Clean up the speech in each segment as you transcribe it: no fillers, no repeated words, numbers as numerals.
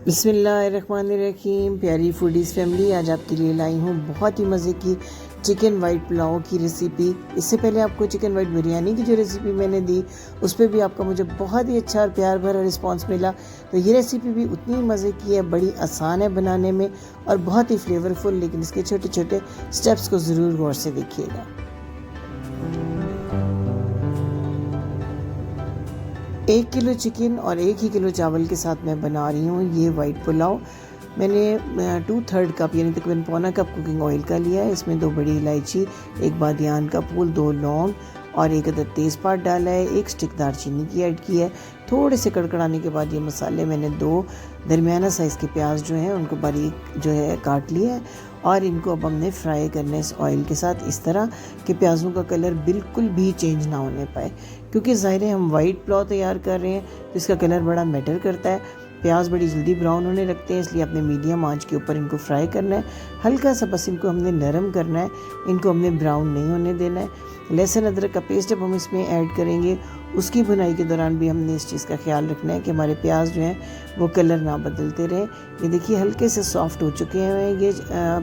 बिस्मिल्लाहिर्रहमानिर्रहीम। प्यारी foodies family, आज आपके लिए लाई हूँ बहुत ही मज़े की चिकन वाइट पुलाव की रेसिपी। इससे पहले आपको चिकन वाइट बिरयानी की जो रेसिपी मैंने दी उस पर भी आपका मुझे बहुत ही अच्छा और प्यार भरा रिस्पांस मिला। तो ये रेसिपी भी उतनी ही मज़े की है, बड़ी आसान है बनाने में और बहुत ही फ्लेवरफुल, लेकिन इसके छोटे छोटे स्टेप्स को ज़रूर गौर से देखिएगा। 1 किलो चिकन और 1 ही किलो चावल के साथ मैं बना रही हूँ ये वाइट पुलाव। मैंने 2/3 कप यानी तकरीबन पौना कप कुकिंग ऑयल का लिया है। इसमें 2 बड़ी इलायची, 1 बादियान का फूल, 2 लौंग और 1 अदद तेज़पात डाला है। 1 स्टिक दालचीनी की ऐड की है। थोड़े से कड़कड़ाने के बाद ये मसाले मैंने 2 दरमियाना साइज़ के प्याज जो हैं उनको बारीक जो है काट लिया है और इनको अब हमने फ्राई करना है इस ऑयल के साथ, इस तरह कि प्याज़ों का कलर बिल्कुल भी चेंज ना होने पाए, क्योंकि ज़ाहिर है हम वाइट पुलाव तैयार कर रहे हैं तो इसका कलर बड़ा मैटर करता है। प्याज बड़ी जल्दी ब्राउन होने लगते हैं, इसलिए अपने मीडियम आंच के ऊपर इनको फ्राई करना है। हल्का सा बस इनको हमने नरम करना है, इनको हमने ब्राउन नहीं होने देना है। लहसुन अदरक का पेस्ट जब हम इसमें ऐड करेंगे उसकी भुनाई के दौरान भी हमने इस चीज़ का ख्याल रखना है कि हमारे प्याज जो हैं वो कलर ना बदलते रहें। ये देखिए हल्के से सॉफ्ट हो चुके हैं ये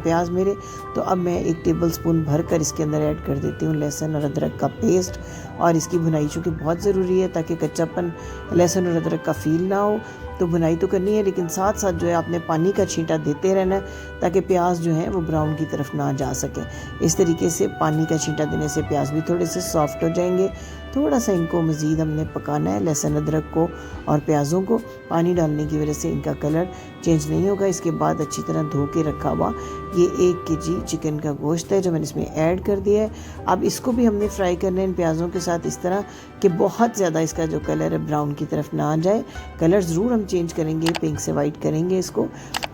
प्याज मेरे। तो अब मैं 1 टेबल स्पून भर कर इसके अंदर ऐड कर देती हूँ लहसुन और अदरक का पेस्ट। और इसकी भुनाई चूँकि बहुत ज़रूरी है ताकि कच्चापन लहसुन और अदरक का फील ना हो, तो भुनाई तो करनी है, लेकिन साथ साथ जो है आपने पानी का छींटा देते रहना है ताकि प्याज जो है वो ब्राउन की तरफ ना जा सके। इस तरीके से पानी का छींटा देने से प्याज भी थोड़े से सॉफ्ट हो जाएंगे। थोड़ा सा इनको मज़ीद हमने पकाना है, लहसुन अदरक को और प्याज़ों को। पानी डालने की वजह से इनका कलर चेंज नहीं होगा। इसके बाद अच्छी तरह धो के रखा हुआ ये 1 केजी चिकन का गोश्त है जो मैंने इसमें ऐड कर दिया है। अब इसको भी हमने फ्राई करना है इन प्याज़ों के साथ, इस तरह कि बहुत ज़्यादा इसका जो कलर है ब्राउन की तरफ ना आ जाए। कलर ज़रूर हम चेंज करेंगे, पिंक से वाइट करेंगे इसको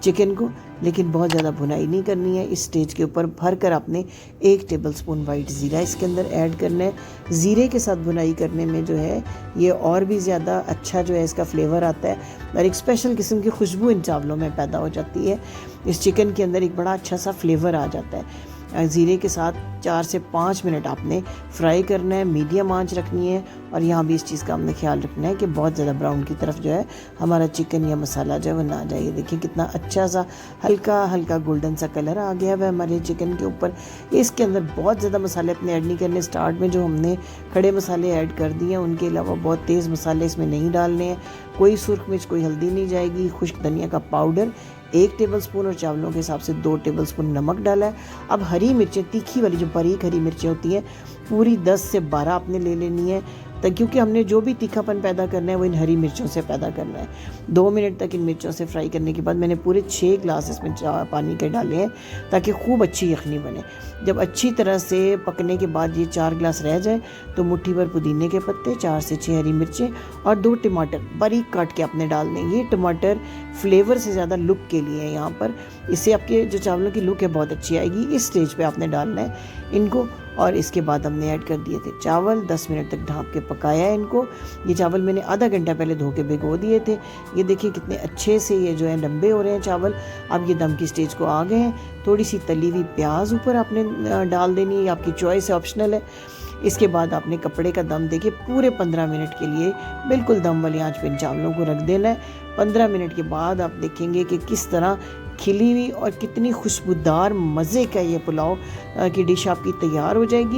चिकन को, लेकिन बहुत ज़्यादा भुनाई नहीं करनी है। इस स्टेज के ऊपर भर कर आपने 1 टेबल स्पून वाइट ज़ीरा इसके अंदर ऐड करना है। ज़ीरे के साथ भुनाई करने में जो है ये और भी ज़्यादा अच्छा जो है इसका फ्लेवर आता है और एक स्पेशल किस्म की खुशबू इन चावलों में पैदा हो जाती है। इस चिकन के अंदर एक बड़ा अच्छा सा फ्लेवर आ जाता है। ज़ीरे के साथ 4 से 5 मिनट आपने फ्राई करना है, मीडियम आंच रखनी है। और यहाँ भी इस चीज़ का हमने ख्याल रखना है कि बहुत ज़्यादा ब्राउन की तरफ जो है हमारा चिकन या मसाला जो है वो ना जाए। देखिए कितना अच्छा सा हल्का हल्का गोल्डन सा कलर आ गया है हमारे चिकन के ऊपर। इसके अंदर बहुत ज़्यादा मसाले अपने ऐड नहीं करने। स्टार्ट में जो हमने खड़े मसाले ऐड कर दिए हैं उनके अलावा बहुत तेज़ मसाले इसमें नहीं डालने हैं। कोई सुर्ख मिर्च, कोई हल्दी नहीं जाएगी। खुश्क धनिया का पाउडर 1 टेबल स्पून और चावलों के हिसाब से 2 टेबल स्पून नमक डाला है। अब हरी मिर्चें, तीखी वाली जो बारीक हरी मिर्चें होती हैं, पूरी 10 से 12 आपने ले लेनी है, क्योंकि हमने जो भी तीखापन पैदा करना है वो इन हरी मिर्चों से पैदा करना है। 2 मिनट तक इन मिर्चों से फ्राई करने के बाद मैंने पूरे 6 ग्लास इसमें पानी के डाले हैं ताकि खूब अच्छी यखनी बने। जब अच्छी तरह से पकने के बाद ये 4 ग्लास रह जाए तो मुट्ठी भर पुदीने के पत्ते, 4 से 6 हरी मिर्चें और 2 टमाटर बारीक काट के आपने डाल दें। ये टमाटर फ्लेवर से ज़्यादा लुक के लिए है यहाँ पर, इससे आपके जो चावलों की लुक है बहुत अच्छी आएगी। इस स्टेज पे आपने डालना है इनको। और इसके बाद हमने ऐड कर दिए थे चावल। 10 मिनट तक ढाँप के पकाया है इनको। ये चावल मैंने आधा घंटा पहले धो के भिगो दिए थे। ये देखिए कितने अच्छे से ये जो है लंबे हो रहे हैं चावल। अब ये दम की स्टेज को आ गए हैं। थोड़ी सी तली हुई प्याज ऊपर आपने डाल देनी है, आपकी चॉइस है, ऑप्शनल है। इसके बाद आपने कपड़े का दम देके पूरे 15 मिनट के लिए बिल्कुल दम वाली आंच पे इन चावलों को रख देना है। 15 मिनट के बाद आप देखेंगे कि किस तरह खिली हुई और कितनी खुशबूदार मज़े का ये पुलाव की डिश आपकी तैयार हो जाएगी।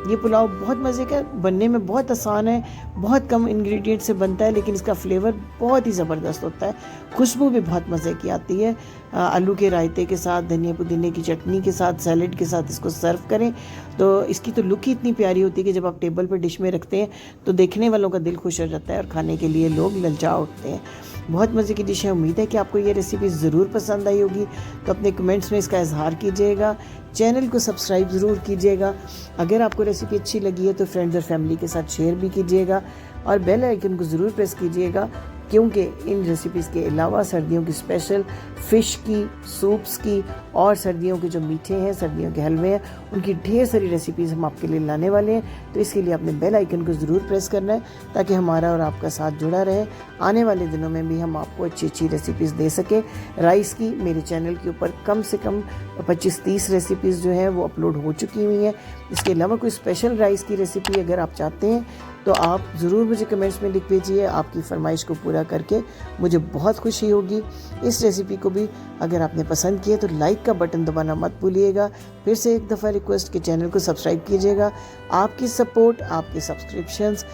ये पुलाव बहुत मज़े का, बनने में बहुत आसान है, बहुत कम इंग्रेडिएंट से बनता है, लेकिन इसका फ्लेवर बहुत ही ज़बरदस्त होता है। खुशबू भी बहुत मज़े की आती है। आलू के रायते के साथ, धनिया पुदीने की चटनी के साथ, सैलेड के साथ इसको सर्व करें तो इसकी तो लुक ही इतनी प्यारी होती है कि जब आप टेबल पर डिश में रखते हैं तो देखने वालों का दिल खुश हो जाता है और खाने के लिए लोग ललचा उठते हैं। बहुत मज़े की डिश है। उम्मीद है कि आपको ये रेसिपी ज़रूर पसंद आई होगी, तो अपने कमेंट्स में इसका इजहार कीजिएगा। चैनल को सब्सक्राइब ज़रूर कीजिएगा। अगर आपको रेसिपी अच्छी लगी है तो फ्रेंड्स और फैमिली के साथ शेयर भी कीजिएगा और बेल आइकन को ज़रूर प्रेस कीजिएगा, क्योंकि इन रेसिपीज़ के अलावा सर्दियों की स्पेशल फ़िश की, सूप्स की और सर्दियों के जो मीठे हैं, सर्दियों के हलवे हैं, उनकी ढेर सारी रेसिपीज़ हम आपके लिए लाने वाले हैं। तो इसके लिए आपने बेल आइकन को ज़रूर प्रेस करना है ताकि हमारा और आपका साथ जुड़ा रहे। आने वाले दिनों में भी हम आपको अच्छी अच्छी रेसिपीज़ दे सकें। राइस की मेरे चैनल के ऊपर कम से कम 25-30 रेसिपीज़ जो हैं वो अपलोड हो चुकी हुई हैं। इसके अलावा कोई स्पेशल राइस की रेसिपी अगर आप चाहते हैं तो आप ज़रूर मुझे कमेंट्स में लिख भेजिए, आपकी फरमाइश को पूरा करके मुझे बहुत खुशी होगी। इस रेसिपी को भी अगर आपने पसंद किया तो लाइक का बटन दबाना मत भूलिएगा। फिर से एक दफ़ा रिक्वेस्ट कि चैनल को सब्सक्राइब कीजिएगा। आपकी सपोर्ट, आपके सब्सक्रिप्शंस